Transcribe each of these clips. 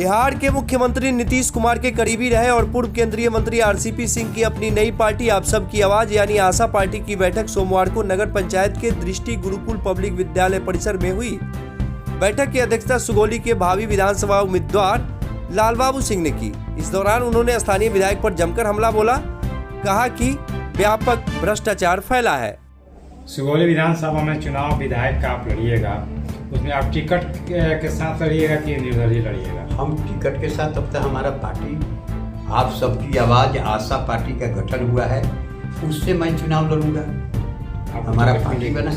बिहार के मुख्यमंत्री नीतीश कुमार के करीबी रहे और पूर्व केंद्रीय मंत्री आरसीपी सिंह की अपनी नई पार्टी आप सबकी आवाज यानी आशा पार्टी की बैठक सोमवार को नगर पंचायत के दृष्टि गुरुकुल पब्लिक विद्यालय परिसर में हुई। बैठक की अध्यक्षता सुगौली के भावी विधानसभा उम्मीदवार लालबाबू सिंह ने की। इस दौरान उन्होंने स्थानीय विधायक पर जमकर हमला बोला, कहा कि व्यापक भ्रष्टाचार फैला है। सुगौली विधानसभा में चुनाव विधायक का आप लड़िएगा, उसमें आप टिकट के साथ लड़िएगा कि निर्दलीय लड़िएगा? हम टिकट के साथ। अब तक हमारा पार्टी आप सबकी आवाज आशा पार्टी का गठन हुआ है, उससे मैं चुनाव लड़ूंगा। हमारा पार्टी बना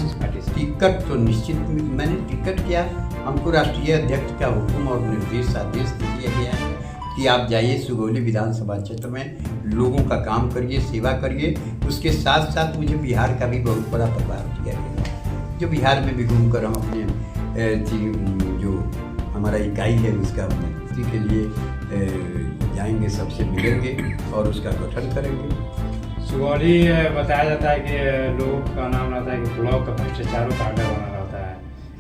टिकट तो निश्चित मैंने टिकट किया। हमको राष्ट्रीय अध्यक्ष का हुक्म और निर्देश आदेश दिया गया है कि आप जाइए सुगौली विधानसभा क्षेत्र में लोगों का काम करिए, सेवा करिए। उसके साथ साथ मुझे बिहार का भी बहुत बड़ा प्रभार दिया गया, जो बिहार में भी घूमकर हम अपने जो हमारा इकाई है उसका उन्नति के लिए जाएंगे, सबसे मिलेंगे और उसका गठन करेंगे। सुगौली बताया जाता है कि लोगों का नाम रहता है कि ब्लॉक का भ्रष्टाचारों का अड्डा बना रहता है।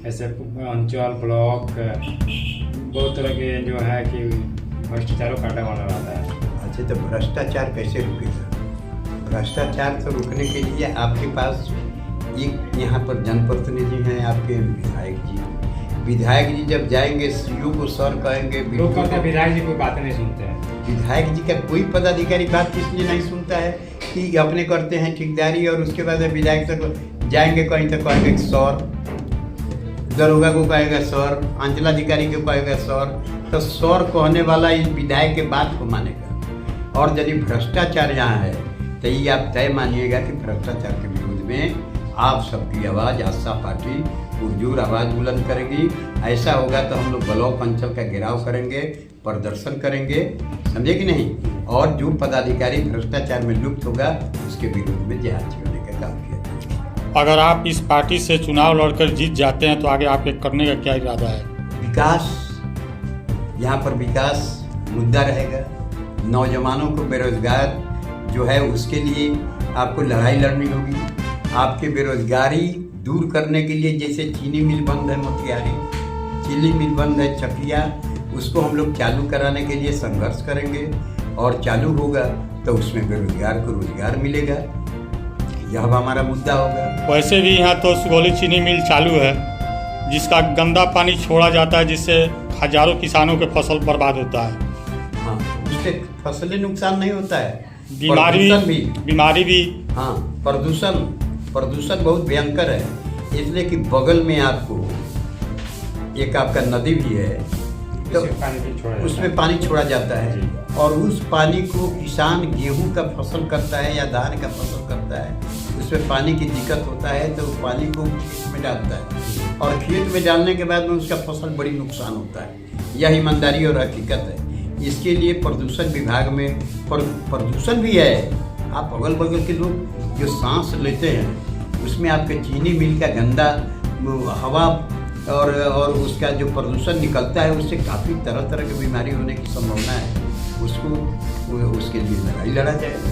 ऐसे अंचल ब्लॉक बहुत तरह के जो है कि भ्रष्टाचारों का अड्डा बना रहता है। अच्छा, तो भ्रष्टाचार कैसे रुकेगा? भ्रष्टाचार तो रुकने के लिए आपके पास एक यहाँ पर जनप्रतिनिधि हैं, आपके विधायक जी। विधायक जी जब जाएंगे सीओ को सर कहेंगे। लोग कहते हैं विधायक जी कोई बातें नहीं सुनते हैं। विधायक जी का कोई पदाधिकारी बात इसलिए नहीं सुनता है कि अपने करते हैं ठेकेदारी, और उसके बाद विधायक तक जाएंगे कहीं तक कहेंगे सर, दरोगा को कहेगा सर, अंचलाधिकारी को कहेगा सर। तो सर कहने वाला इस विधायक के बात को मानेगा। और यदि भ्रष्टाचार यहाँ है तो ये आप तय मानिएगा कि भ्रष्टाचार के विरोध में आप सबकी आवाज़ आशा पार्टी पुरजोर आवाज़ बुलंद करेगी। ऐसा होगा तो हम लोग ब्लॉक अंचल का घेराव करेंगे, प्रदर्शन करेंगे, समझे कि नहीं? और जो पदाधिकारी भ्रष्टाचार में लुप्त होगा उसके विरोध में जिहाद छेड़ने का काम किया। अगर आप इस पार्टी से चुनाव लड़कर जीत जाते हैं तो आगे आपके करने का क्या इरादा है? विकास, यहाँ पर विकास मुद्दा रहेगा। नौजवानों को बेरोजगार जो है उसके लिए आपको लड़ाई लड़नी होगी। आपके बेरोजगारी दूर करने के लिए, जैसे चीनी मिल बंद है मोतिहारी, चीनी मिल बंद है चकिया, उसको हम लोग चालू कराने के लिए संघर्ष करेंगे। और चालू होगा तो उसमें बेरोजगार को रोजगार मिलेगा, यह हमारा मुद्दा होगा। वैसे भी यहाँ तो सुगौली चीनी मिल चालू है, जिसका गंदा पानी छोड़ा जाता है, जिससे हजारों किसानों के फसल बर्बाद होता है। हाँ, उससे फसलें नुकसान नहीं होता है, बीमारी भी। हाँ, प्रदूषण बहुत भयंकर है, इसलिए कि बगल में आपको एक आपका नदी भी है, तो उसमें पानी छोड़ा जाता है। और उस पानी को किसान गेहूं का फसल करता है या धान का फसल करता है, उसमें पानी की दिक्कत होता है तो पानी को खेत में डालता है, और खेत में डालने के बाद में उसका फसल बड़ी नुकसान होता है। यह ईमानदारी और हकीकत है। इसके लिए प्रदूषण विभाग में प्रदूषण भी है। आप अगल बगल के लोग जो सांस लेते हैं उसमें आपके चीनी मिल का गंदा हवा और उसका जो प्रदूषण निकलता है उससे काफ़ी तरह तरह की बीमारी होने की संभावना है। उसके लिए लड़ाई लड़ा जाएगा,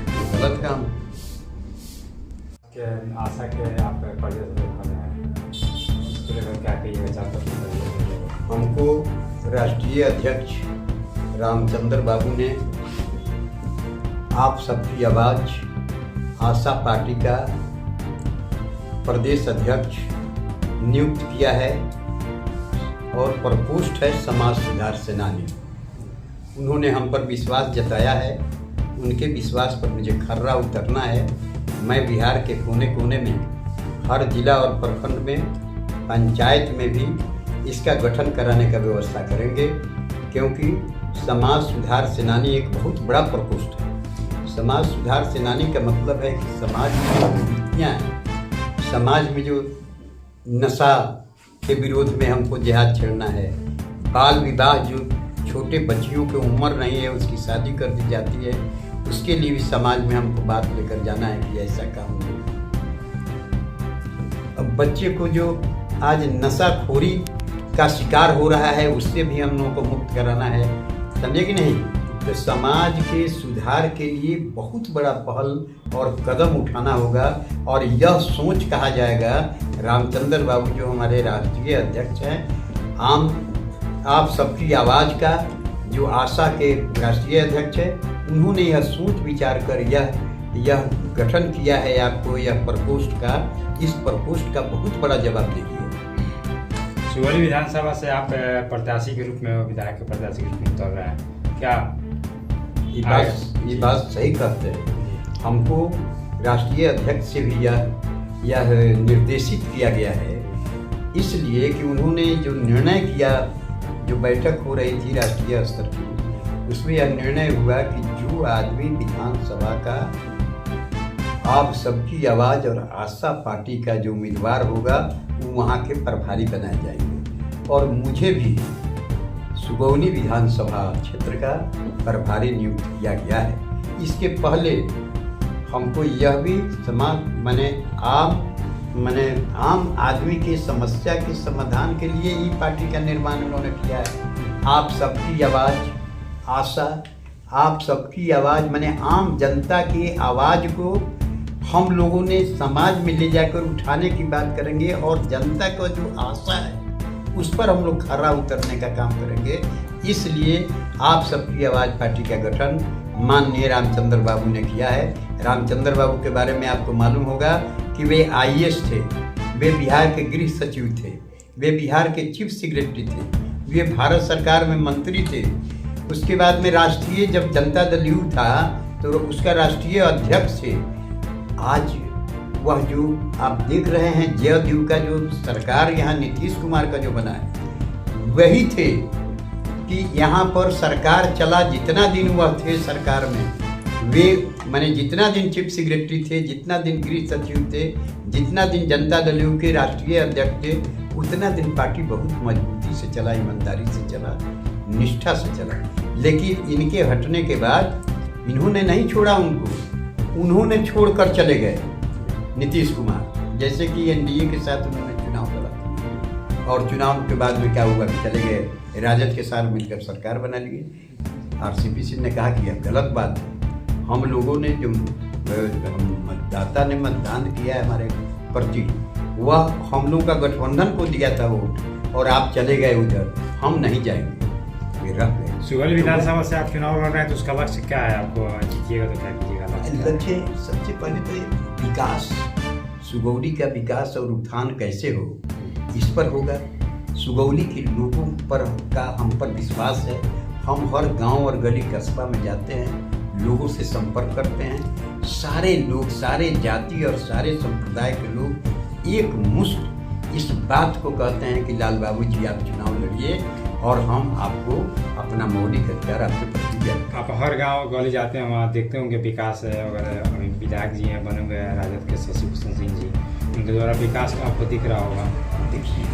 तो गलत काम। आशा के आप क्या कहिएगा? हमको राष्ट्रीय अध्यक्ष रामचंद्र बाबू ने आप सबकी आवाज़ आशा पार्टी का प्रदेश अध्यक्ष नियुक्त किया है और प्रकोष्ठ है समाज सुधार सेनानी। उन्होंने हम पर विश्वास जताया है, उनके विश्वास पर मुझे खर्रा उतरना है। मैं बिहार के कोने कोने में, हर जिला और प्रखंड में, पंचायत में भी इसका गठन कराने का व्यवस्था करेंगे, क्योंकि समाज सुधार सेनानी एक बहुत बड़ा प्रकोष्ठ है। समाज सुधार सेनानी का मतलब है कि समाज में जो कुरीतियाँ हैं, समाज में जो नशा के विरोध में हमको जिहाद छेड़ना है, बाल विवाह, जो छोटे बच्चियों की उम्र नहीं है उसकी शादी कर दी जाती है, उसके लिए भी समाज में हमको बात लेकर जाना है कि ऐसा काम हो। अब बच्चे को जो आज नशाखोरी का शिकार हो रहा है उससे भी हम लोगों को मुक्त कराना है, समझे कि नहीं? तो समाज के सुधार के लिए बहुत बड़ा पहल और कदम उठाना होगा। और यह सोच कहा जाएगा, रामचंद्र बाबू जो हमारे राष्ट्रीय अध्यक्ष हैं, आप सबकी आवाज़ का जो आशा के राष्ट्रीय अध्यक्ष है, उन्होंने यह सोच विचार कर यह गठन किया है आपको यह प्रकोष्ठ का। इस प्रकोष्ठ का बहुत बड़ा जवाब देखिए। सुगौली विधानसभा से आप प्रत्याशी के रूप में, विधायक के प्रत्याशी के रूप में उतर रहे हैं, क्या ये बात सही कहते हैं। हमको राष्ट्रीय अध्यक्ष से भी यह निर्देशित किया गया है, इसलिए कि उन्होंने जो निर्णय किया, जो बैठक हो रही थी राष्ट्रीय स्तर की, उसमें यह निर्णय हुआ कि जो आदमी विधानसभा का आप सबकी आवाज़ और आशा पार्टी का जो उम्मीदवार होगा वो वहाँ के प्रभारी बनाए जाएंगे, और मुझे भी सुगौली विधानसभा क्षेत्र का प्रभारी नियुक्त किया गया है। इसके पहले हमको यह भी आम आदमी की समस्या के समाधान के लिए ही पार्टी का निर्माण उन्होंने किया है। आप सबकी आवाज़ आशा, आप सबकी आवाज़ आम जनता की आवाज़ को हम लोगों ने समाज में ले जाकर उठाने की बात करेंगे, और जनता का जो आशा है उस पर हम लोग खरा उतरने का काम करेंगे। इसलिए आप सबकी आवाज़ पार्टी का गठन माननीय रामचंद्र बाबू ने किया है। रामचंद्र बाबू के बारे में आपको मालूम होगा कि वे IAS थे, वे बिहार के गृह सचिव थे, वे बिहार के चीफ सेक्रेटरी थे, वे भारत सरकार में मंत्री थे। उसके बाद में राष्ट्रीय जब जनता दल यू था तो उसका राष्ट्रीय अध्यक्ष थे। आज वह जो आप देख रहे हैं जदयू का जो सरकार यहाँ नीतीश कुमार का जो बना है, वही थे कि यहाँ पर सरकार चला जितना दिन वह थे सरकार में, वे जितना दिन चीफ सेक्रेटरी थे, जितना दिन गृह सचिव थे, जितना दिन जनता दल यू के राष्ट्रीय अध्यक्ष थे, उतना दिन पार्टी बहुत मजबूती से चला, ईमानदारी से चला, निष्ठा से चला। लेकिन इनके हटने के बाद इन्होंने नहीं छोड़ा उनको, उन्होंने छोड़कर चले गए नीतीश कुमार। जैसे कि NDA के साथ उन्होंने चुनाव लड़ा, और चुनाव के बाद में क्या हुआ कि चले गए राजद के साथ मिलकर सरकार बना लिए। RCP सिंह ने कहा कि यह गलत बात है। हम लोगों ने जो मतदाता ने मतदान किया है हमारे प्रति, वह हम लोग का गठबंधन को दिया था वोट, और आप चले गए उधर, हम नहीं जाएंगे, वे रह गए। सुगौली विधानसभा से आप चुनाव लड़ रहे हैं, तो उसका लक्ष्य क्या है? आपको जीतिएगा तो क्या कीजिएगा? लक्ष्य सबसे पहले तो विकास, सुगौली का विकास और उत्थान कैसे हो, इस पर होगा। सुगौली के लोगों पर का हम पर विश्वास है। हम हर गांव और गली कस्बा में जाते हैं, लोगों से संपर्क करते हैं। सारे लोग, सारे जाति और सारे संप्रदाय के लोग एक मुश्त इस बात को कहते हैं कि लाल बाबू जी आप चुनाव लड़िए, और हम आपको अपना मौलिक अधिकार आपके प्रति दिया। आप हर गांव गली जाते हैं, वहाँ देखते होंगे विकास है वगैरह। अभी विधायक जी हैं बने हुए हैं राजद के शशि भूषण सिंह जी, उनके द्वारा विकास आपको दिख रहा होगा। देखिए,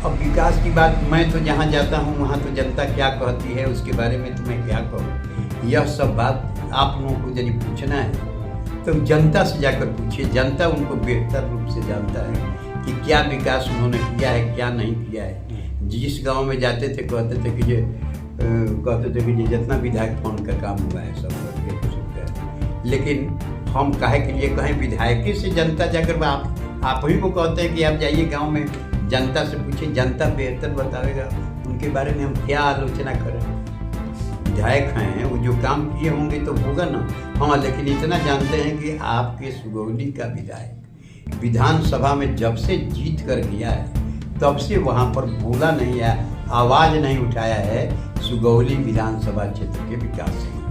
अब विकास की बात मैं तो जहाँ जाता हूँ वहाँ तो जनता क्या कहती है उसके बारे में तो मैं क्या कहूँ। यह सब बात आप लोगों को यदि पूछना है तो जनता से जाकर पूछिए। जनता उनको बेहतर रूप से जानता है कि क्या विकास उन्होंने किया है, क्या नहीं किया है। जिस गांव में जाते थे कहते थे कि जितना विधायक फंड का काम हुआ है सब करके है। लेकिन हम काहे के लिए कहें, विधायक से जनता जाकर आप ही को कहते हैं कि आप जाइए गांव में जनता से पूछिए, जनता बेहतर बतावेगा। उनके बारे में हम क्या आलोचना करें। विधायक हैं, वो जो काम किए होंगे तो होगा ना। हाँ, लेकिन इतना जानते हैं कि आपके सुगौली का विधायक विधानसभा में जब से जीत कर गया है तब से वहाँ पर बोला नहीं है, आवाज़ नहीं उठाया है सुगौली विधानसभा क्षेत्र के विकास से।